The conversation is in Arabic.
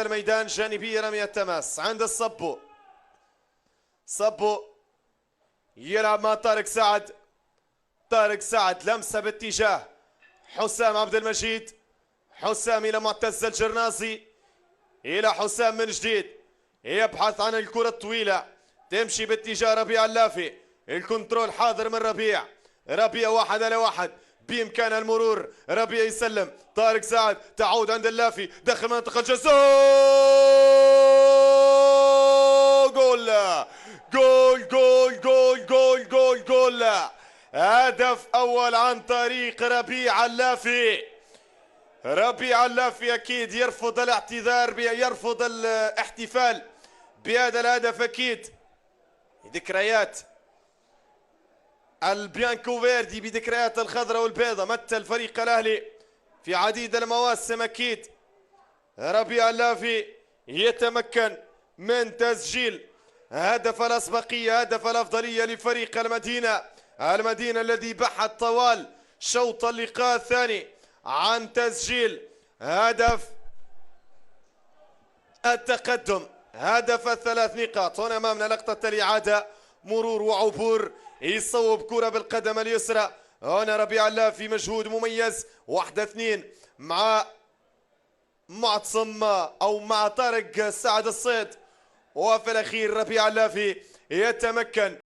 الميدان جانبية رمية التماس عند الصبو. صبو يلعب مع طارق سعد. طارق سعد لمسة باتجاه حسام عبد المجيد. حسام إلى معتز الجرناصي. إلى حسام من جديد يبحث عن الكرة الطويلة تمشي باتجاه ربيع اللافي. الكنترول حاضر من ربيع. ربيع 1 على 1 بإمكان المرور. ربيع يسلم. طارق سعد تعود عند اللافي داخل منطقة الجزاء. جول جول جول جول جول جول جول. هدف أول عن طريق ربيع اللافي. ربيع اللافي أكيد يرفض الاعتذار، يرفض الاحتفال بهذا الهدف. أكيد ذكريات البيانكو فيردي بذكريات الخضراء والبيضاء مثل فريق الأهلي في عديد المواسم. أكيد ربيع اللافي يتمكن من تسجيل هدف الأسبقية، هدف الأفضلية لفريق المدينة. المدينة الذي بحث طوال شوط اللقاء الثاني عن تسجيل هدف التقدم، هدف الثلاث نقاط. هنا امامنا لقطة الإعادة، مرور وعبور، يصوب كرة بالقدم اليسرى. هنا ربيع اللافي مجهود مميز، 1-2 مع معتصم او مع طارق سعد الصيد، وفي الاخير ربيع اللافي يتمكن